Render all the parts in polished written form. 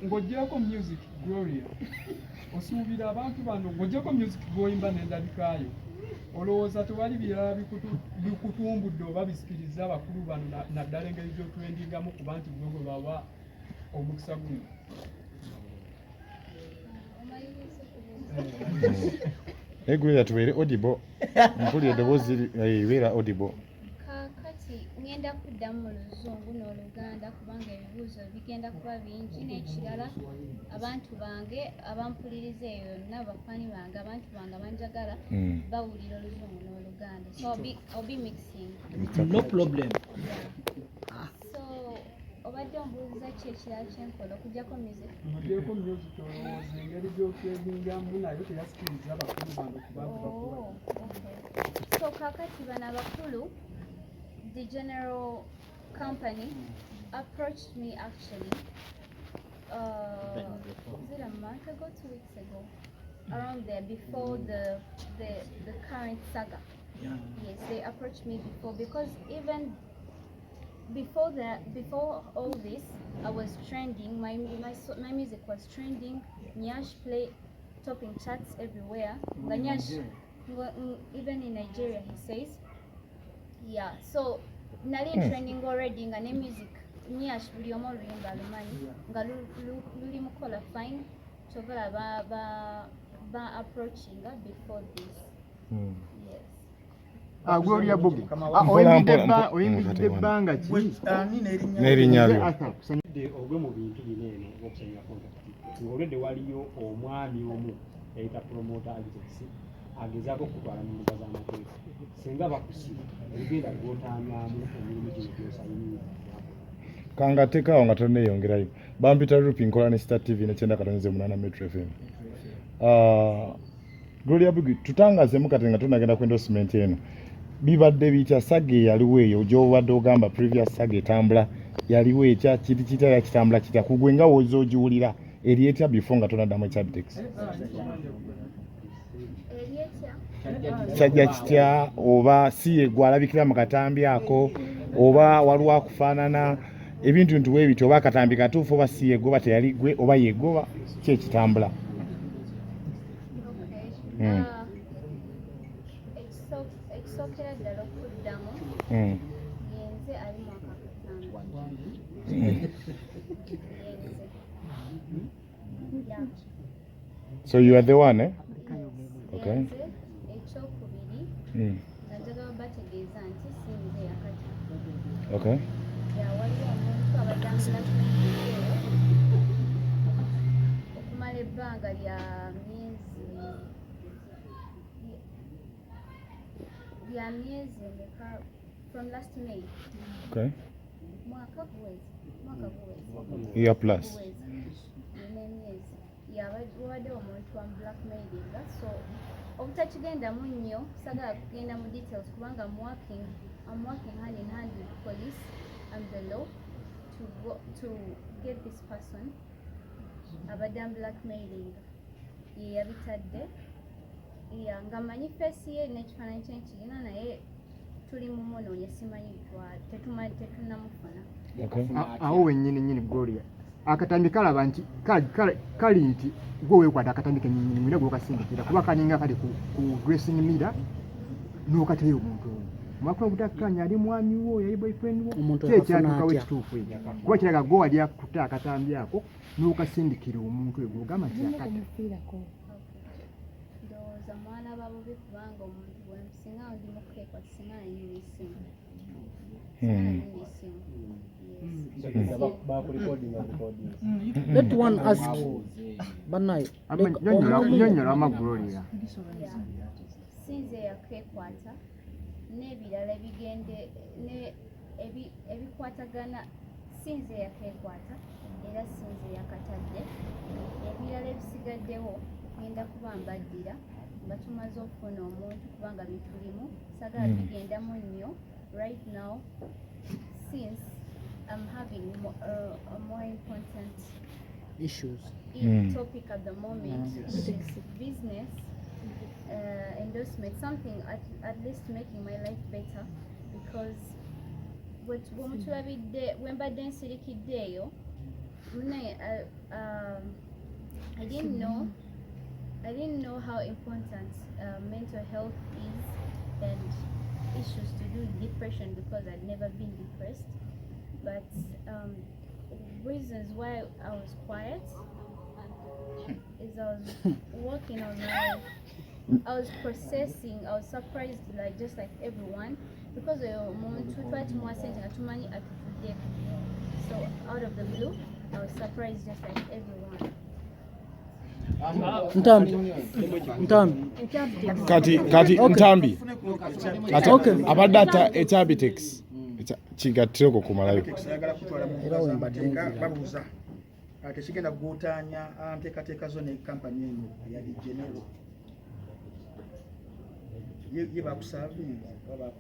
ng'oggyako music Gloria osuubira abantu bano ng'oggyako music gw'oyimba n'endabikaayo olowooza tewali birala bikutumbudde oba bisikiriza abakulu bano naddala engeri gy'otwendingamu kuba nti gwe gwe bawa omukisa guno. Gloria tubeere audible mpulira eddoboozi libeera audible. Kaakati ngenda kuddamu mu Luzungu n'Oluganda kubanga ebibuuzo bigenda kuba bingi, n'ekirala abantu bange abampuliriza eyo yonna bafani bange abantu bange abanjagala bawulira Oluzungu n'Oluganda, so I'll be mixing. No problem. So obadde ombuuliza ki ekirala kyenkola okuggyako music? Ogyeko music olowooza engeri gy'otwedingamu nayo teyasikiriza abakulu bano kubantu bakuba. So kaakati bano abakulu, the general company approached me actually is it a month ago, 2 weeks ago, around there, before the current saga. Yes, they approached me before, because even before all this I was trending. My music was trending. Nyash play topping charts everywhere. Nyash, even in Nigeria, he says. Yeah, so nali trending already nga ne music Nyash buli omu oluyimba alumanyi nga luli mukola fine, kyobala ba approaching before this. Yes. Gloria Bugi oyimbidde ebbanga ki n'erinnya lyo ogwe mu bintu bino eno okusanya kontakiti ng'olwedde waliyo omwami omu yayita promoter agency agezaako okutwala mu mbuga z'amateeka singa bakusiba ebigenda gw'otaanyamu emirimu gino gy'osayinira kangateekaawo nga tonneeyongerayo. Bampita Rupi nkola ne Star TV ne 90.8 Metro FM. Gloria Bugi tutangazeemu kati nga tunagenda ku endorsement eno bibadde bitya? Sage yaliwo eyo gy'obadde ogamba previous sage etambula yaliwo etya kiti kitala kitambula kitya kugwe nga woza ogiwulira eri etya before nga tonaddamu ekyabitex kyajja kitya oba si yegwe alabikira mu katambi ako oba waliwo akufaanana ebintu nti weebiti oba akatambi katuufu oba si yegwe oba teyali gwe oba yegwe oba ki ekitambula? Ekisokera ddala okuddamu yenze ali mwaka So you are the one, eh? Okay. Ekyokubiri najagala bategeeza nti sinze yakati. Okay. Waliwo omuntu abadambula okumala ebbanga lya myezi emeka from last May. Okay. Mwaka guwezi. Year plus. N'emyezi yabadde omuntu blackmailinga, so obutakigendamu nnyo sagala kugenda mu details kubanga I'm working hand in hand with police and the law to get this person abadde blackmailinga ye yabitadde nga manyi face ye n'ekifaananyi kyenkirina naye tuli mu munoonya simanyi tetunnamufuna. awo wennyini Gloria akatambi kalaba nti kali nti gwe weekwata akatambi kennyini mwina gwokasindikira kuba kaninga kali ku dressing mirror n'okateyo omuntu oyo mwakula obutakkanya ali mwami wo yali boyfriend wo kyekyatuukawo ekituufu ekyo kuba kiraga gwe wali akutte akatambi ako n'okasindikira omuntu oyo gwogamba nti akata ndowooza mwana babubi kubanga omuntu bwemusinga ndi mukeekwa singa nanyini esimu Let one ask Banai. Nyonnyola Gloria. Sinze yakeekwata n'ebirala ebigende ebikwatagana sinze yakeekwata era sinze yakatadde ebirala ebisigaddewo genda kuba mbaddira nga tumaze okufuna omuntu kubanga bitulimu sagala bigendamu nnyo right now since I'm having a more important issues topic at the moment, business endorsement, something at least making my life better, because when mbadde nsirikidde eyo I didn't know how important mental health is and issues to do with depression because I'd never been depressed. But reasons why I was quiet is I was working on I was processing. I was surprised, like just like everyone, because so out of the blue, I was surprised just like everyone. Ntambi. Kati Okay. Ntambi. Kati Okay. abadde ata ekyabitex. Kigatteko kumalayo. Sayagala kutwala mu Era mbuga wembadde z'amateeka nzira. babuuza tekigenda gwotanya nteekateeka zo ne kampani eno eya Genero ye bakusaavinga oba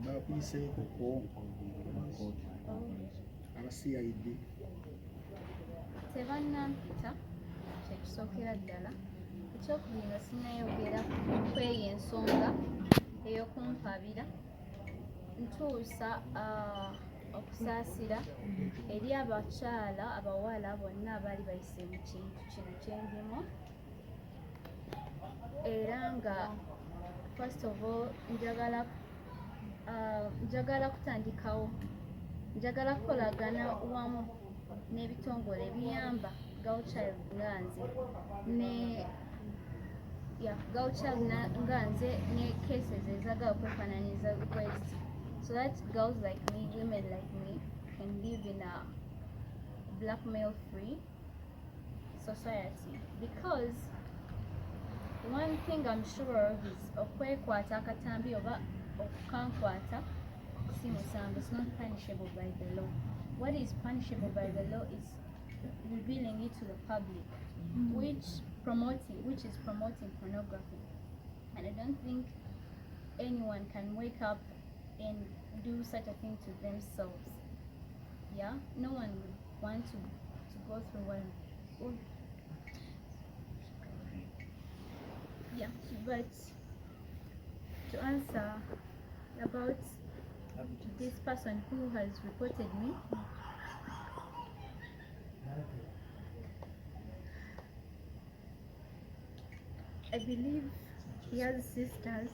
bakuyiseekoko aba CID Tebannampita kyekisookera ddala. Ekyokubiri nga sinnayogera ku eyo ensonga ey'okumpabira ntuusa okusaasira eri abakyala abawala bonna abaali bayise mu kintu kino kyendimu, era nga first of all njagala kutandikawo, njagala kukolagana wamu n'ebitongole ebiyamba Girl Child nga nze Girl Child nga nze ne cases ezagala okwefaananyiza request, so that girls like me, women like me, can live in a blackmail free society. Because one thing I'm sure of is okwekwata akatambi oba okukankwata si musango. It's not punishable by the law. What is punishable by the law is revealing it to the public, which is promoting pornography. And I don't think anyone can wake up and do such a thing to themselves. Yeah, no one would want to go through what. Yeah, but to answer about this person who has reported me, I believe he has sisters.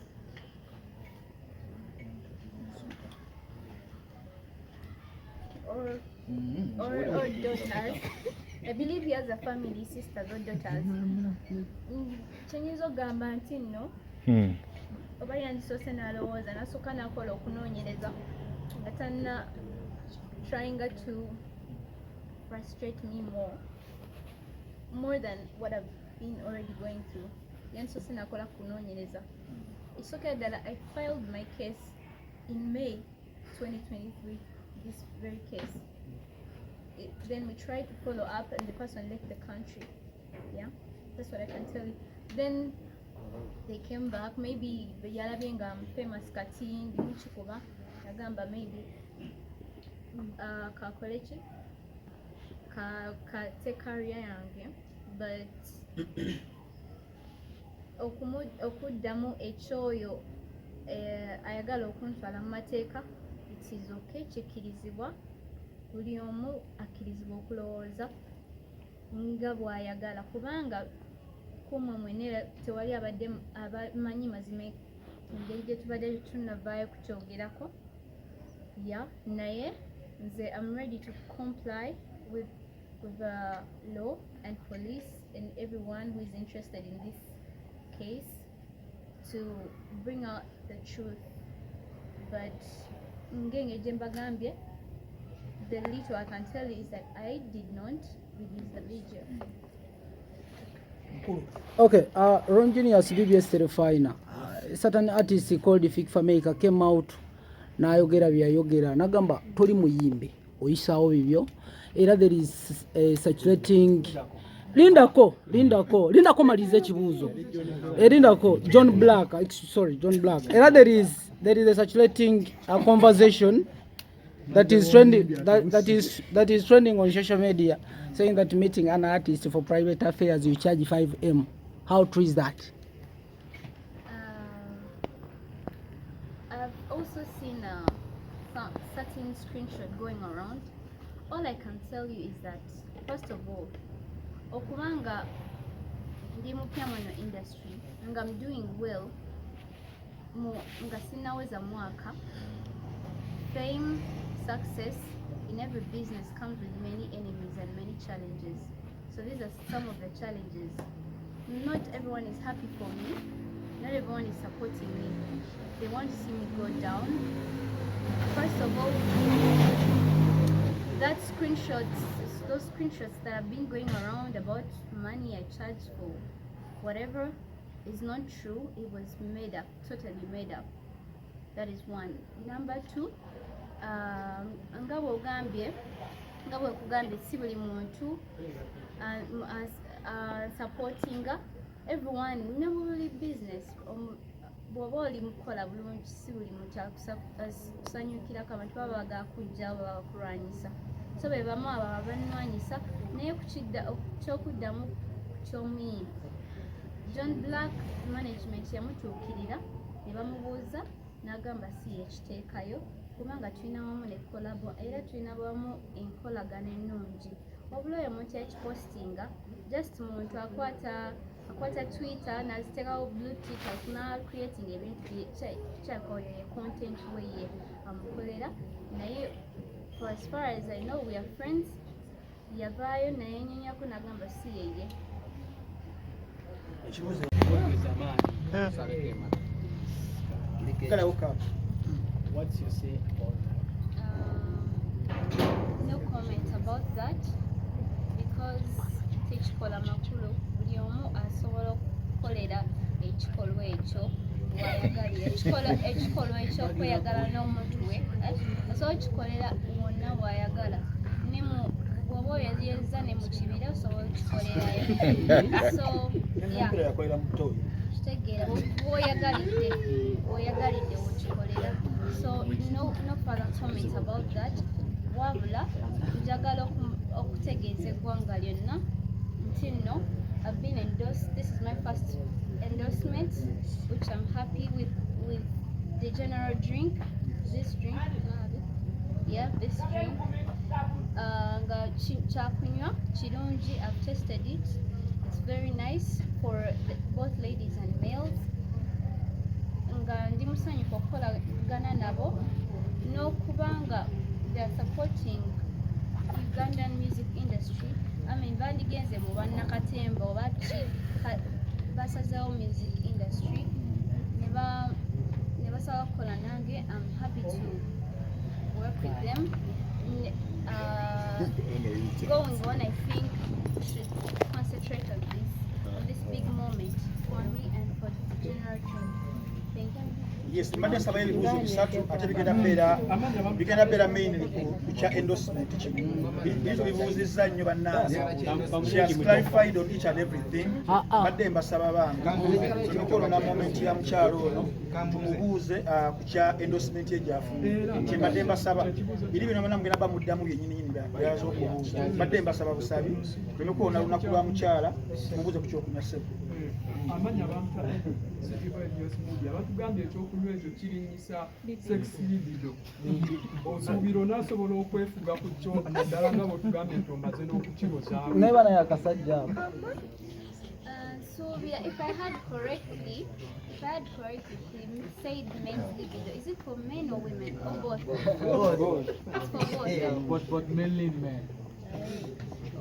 Or daughters. I believe he has a family, sisters or daughters. Chenyizo gamba nti no. Oba yandisoose n'alowooza n'asooka n'akola okunoonyereza nga tanna trying to frustrate me more than what I've been already going through. Yandisoose n'akola kunoonyereza. Isooka ddala, I filed my case in May 2023, this very case. Then we tried to follow up and the person left the country. Yeah, that's what I can tell you. Then they came back, maybe yalabye nga famous kati ndi mukikuba yagamba maybe kakole ki kate career yange, but okuddamu ekyoyo ayagala okuntwala mu mateeka, it is okay, kikkirizibwa, buli omu akkirizibwa okulowooza nga bw'ayagala, kubanga kumwe mwenera tewali abadde abamanyi mazima engeri gye tubadde tunavaayo kukyogerako. Yeah, naye nze I'm ready to comply with the law and police and everyone who is interested in this case to bring out the truth. But ngenge gye mbagambye, the little I can tell you is that I did not release the video. Okay, Ron Junior's BBS Terefina. Certain artist called Fikfa Maker came out n'ayogera byayogera nagamba toli muyimbe oyisaawo bibyo era there is saturating Lindako malize ekibuuzo Lindako John Black era there is a saturating conversation that is trending that is trending on social media, saying that meeting an artist for private affairs you charge 5M. How true is that? I've also seen some certain screenshot going around all I can tell you is that, first of all, okubanga ndi mupya mu industry nga I'm doing well nga sinaweza mwaka, fame, success in every business comes with many enemies and many challenges. So these are some of the challenges. Not everyone is happy for me. Not everyone is supporting me. They want to see me go down. First of all, those screenshots that have been going around about money I charge for whatever is not true. It was made up, totally made up. That is one. Number two, nga bw'ogambye si buli muntu supportinga everyone ne buli business bw'oba oli mukola bulungi si buli muntu akusanyukirako abantu baba bagala kujja baba bakulwanyisa, so be bamu abo abanwanyisa. Naye kyokuddamu ky'omuyimbi John Black management yamutuukirira ne bamubuuza n'agamba si yekiteekayo kubanga tulina wamu ne kolabo era tulina wamu enkolagana ennungi. Wabula oyo omuntu yakipostinga just muntu akwata Twitter n'aziteekawo blue tick na creating ebintu kyakoyo ye content weye amukolera. Naye for as far as I know we are friends, yavaayo naye nyonyako n'agamba si yeye. What's your say about that? No comment about that because tekikola makulu buli omu asobola okukolera ekikolwa ekyo wayagalira ekikolwa ekyokweyagala n'omuntu we asobola okikolera wonna wayagala ne bw'oba oyeziyeza ne mu kibira osobola okukikolerayo. So kitegeera bw'oyagalidde wokikolera. So no further comment about that. Wabula njagala okutegeeza eggwanga lyonna nti nno I've been endorsed. This is my first endorsement, which I'm happy with the general drink. This drink, yeah, this drink. Nga kyakunywa kirungi. I've tasted it. It's very nice for both ladies and males. Nga ndi musanyufu okukolagana nabo n'okubanga they are supporting Ugandan music industry. I mean bandigenze mu bannakatemba oba basazeewo music industry ne basaba kukola nange. I'm happy to work with them. Going on, I think we should concentrate on this big moment for me and for the general trend. Thank you. Yes, mbadde nsaba ebibuuzo bisatu ate bigenda beera mainly ku kya endorsement kimu. Ebyo bibuuzizza nnyo bannange. She has clarified on each and everything. Mbadde mbasaba bange emikolo na moment ya mukyalo ono tumubuuze ku kya endorsement ye gy'afunye. Kye mbadde mbasaba biri bino bonna mugenda bamuddamu byennyini byaza okubuuza. Mbadde mbasaba busabi tuleme kwona lunaku lwa mukyala tumubuuze ku kyokunywa ssebo. Amanya abantu batugambye ekyokunywa ekyo kirinyisa sex libido. Osuubira onaasobola okwefuga ku kyo naddala nga bwetugambye nti omaze n'okukirozaawo. naye bana yakasajja ako. So if I had correctly said men's libido, is it for men or women or both? Both. It's for both. But mainly men.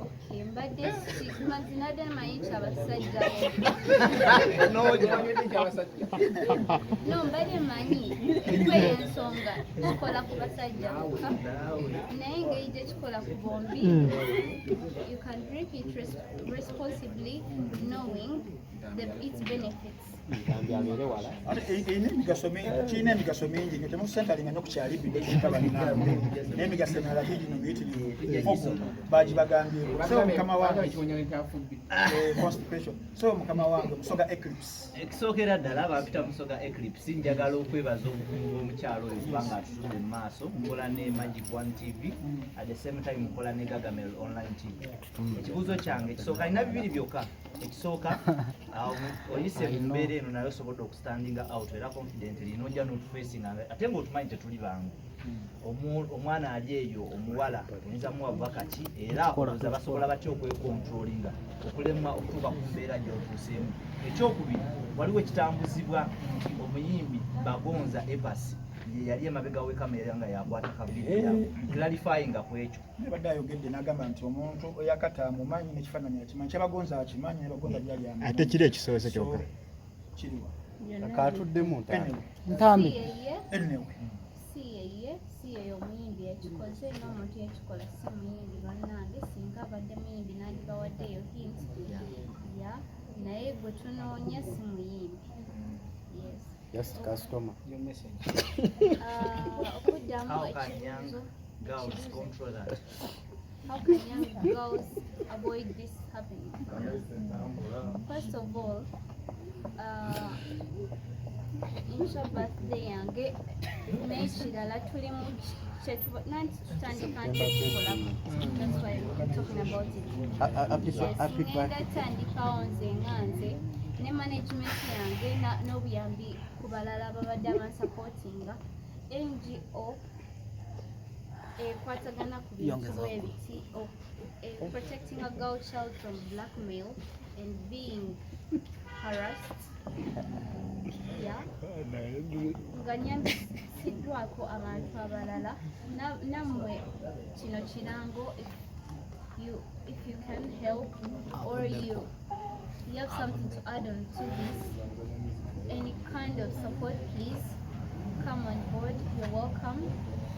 Okay, but this is mazina maisha abasajja. No, mbadde manyi kwe ensonga kikola ku basajja bokka naye engeri gye kikola ku bombi. You can drink it responsibly knowing its benefits. Kirina emigaso mingi nyo temukusentalinga nnyo ku kyalibido kitabaninaabwe n'emigaso emirala gigino miyitirivu bagibagambyeeko. So mukama wange constipation. So mukama wange Musoga Eclipse. Ekisookera ddala bampita Musoga Eclipse. Njagala okwebaza obukungu omukyalo oyo kubanga atutudde mu maaso. Nkola ne Magic One TV at the same time nkola ne Gagamel Online TV. Ekibuuzo kyange ekisooka alina bibiri byokka. Ekisooka oyise mu mbeera eno naye osobodde okustandinga out era confidently n'ojja n'otufacing ate ng'otumanyi tetuli bangu. omwana ali eyo omuwala oyinza muwa vakati era olowooza basobola batya okwekontrolinga okulemwa okutuuka ku mbeera gy'otuuseemu. Ekyokubiri, waliwo ekitambuzibwa nti omuyimbi Bagonza Ebasi ye yali emabega w'ekamera nga yakwata kavidiyo clarifyinga ku ekyo. Nebadde ayogedde n'agamba nti omuntu oyakata amumanyi n'ekifaananyi akimanyi, kyabagonza akimanyi ne Bagonza byali amanyi. ate kiri ekisoose kyokka Kiriwa Katuddemu Ntambi. Si yeyo omuyimbi yakikoze n'omuntu yakikola si muyimbi bannange singa abadde muyimbi n'andibawaddeyo hint ya naye gwe tunoonya si muyimbi. just customer. Okuddamu How can young ekibuuzo girls control that? how can young girls avoid this happening? First of all, insha birthday yange n'ekirala tuli mu nanti tutandika nti ekikolamu. That's why we're talking about it. Ngenda tandikawo nze nga nze ne management yange n'obuyambi ku balala ababadde abansupportinga. NGO ekwatagana ku bintu bwebiti protecting a girl child from blackmail and being harassed. Nga nyambisiddwako abantu abalala nammwe kino kirango if you can help or you have something to add on to this, any kind of support, please come on board. You're welcome.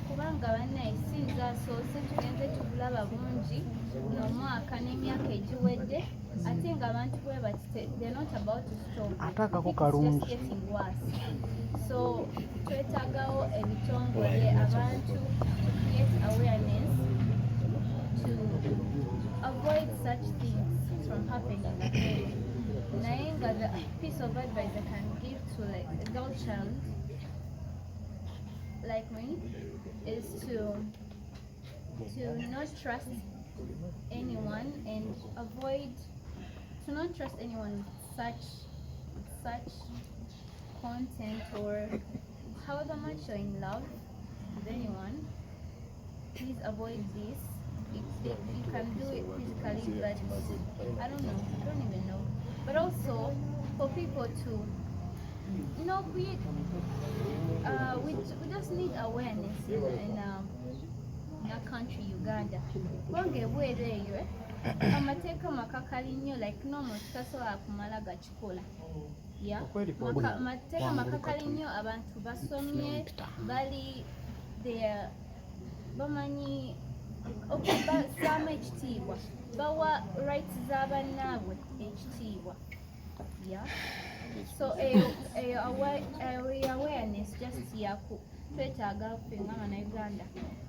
Kubanga bannaye sinza asoose tugenze tubulaba bungi buno mwaka n'emyaka egiwedde ate nga abantu bwe bati they're not about to stop. It's just getting worse. So twetaagawo ebitongole abantu to create awareness to avoid such things from happening again. Naye nga the piece of advice I can give to like a girl child like me is to not trust anyone and avoid to not trust anyone with such content or however much you're in love with anyone. Please avoid this. You can do it physically, but I don't even know. But also for people to create we just need awareness in our country, Uganda. Bonge bwereyo amateeka makakali nnyo like n'omuntu tasobola kumala gakikola. Amateeka makakali nnyo, abantu basomye bali there bamanyi okubassaamu ekitiibwa, bawa rights z'abannaabwe ekitiibwa. So awareness just yaku twetaaga ffe nga Bannayuganda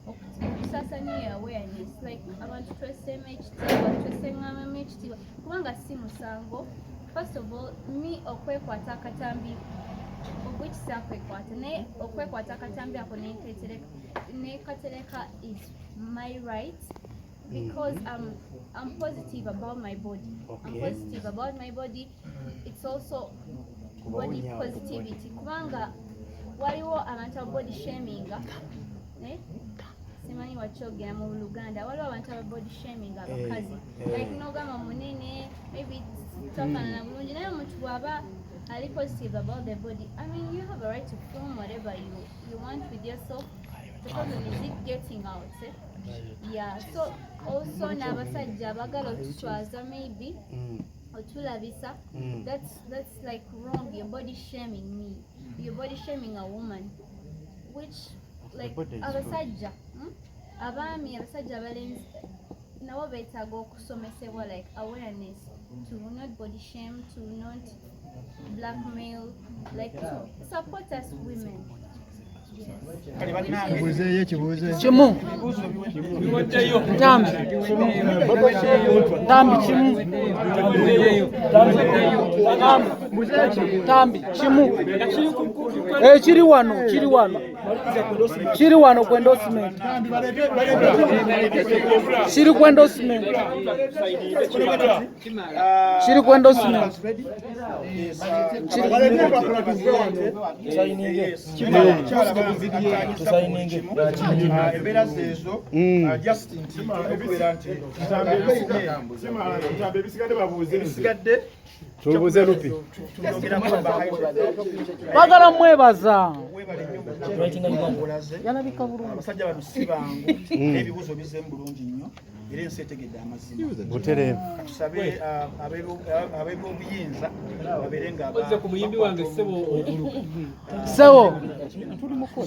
okusaasaanya awareness like abantu twesseemu ekitiibwa, tweseŋŋamamu ekitiibwa kubanga si musango. First of all, me okwekwata akatambi ogwekisa kwekwata naye okwekwata akatambi ako nekatereka is my right because I'm positive about my body. I'm positive about my body. It's also body positivity. Kubanga waliwo abantu body shaming. Simanyi wakyogera mu Luganda. Waliwo abantu body shaming abakazi. Like nogamba munene, maybe tafaanana bulungi naye omuntu bw'aba ali positive about the body. I mean, you have a right to film whatever you want with yourself. The problem is it getting out. Yeah, so also n'abasajja abagala otuswaza maybe otulabisa, that's like wrong. You're body shaming me, you're body shaming a woman, which like abasajja abaami abasajja abalenzi nabo beetaaga okusomesebwa like awareness to not body shame, to not blackmail, like to support us women. Kibuuzeeyo ekibuuzo Kimu. Ntambi. Ntambi kimu. Ntambi kimu. Kiri wano. Kiri wano ku endorsement. Kiri ku endorsement. Kiri ku endorsement. Embeera zeezo just nti okubeera nti ebisigadde tubuze lupi bagala mwebaza abasajja bano si bangu n'ebibuuzo bizemu bulungi nnyo era ensi etegedde amazima butereevu tusabe ab'obuyinza babeere nga ku muyimbi wange ssebo Sewo.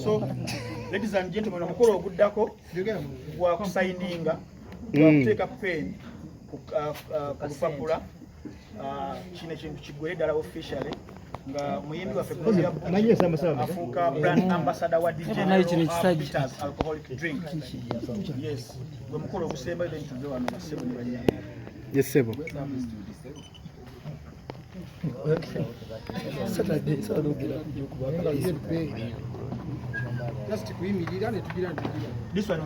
so ladies and gentlemen omukolo oguddako gwa kusayininga gwa kuteeka pen ku lupapula kino ekintu kiggwere ddala officially nga muyimbi waffe afuuka brand ambassador wa Peters alcoholic drink. Yes, gwe mukolo ogusembayo then tuve wano bassebo ne banyama. Yes, Sebo. just kuyimirira ne tugira This one.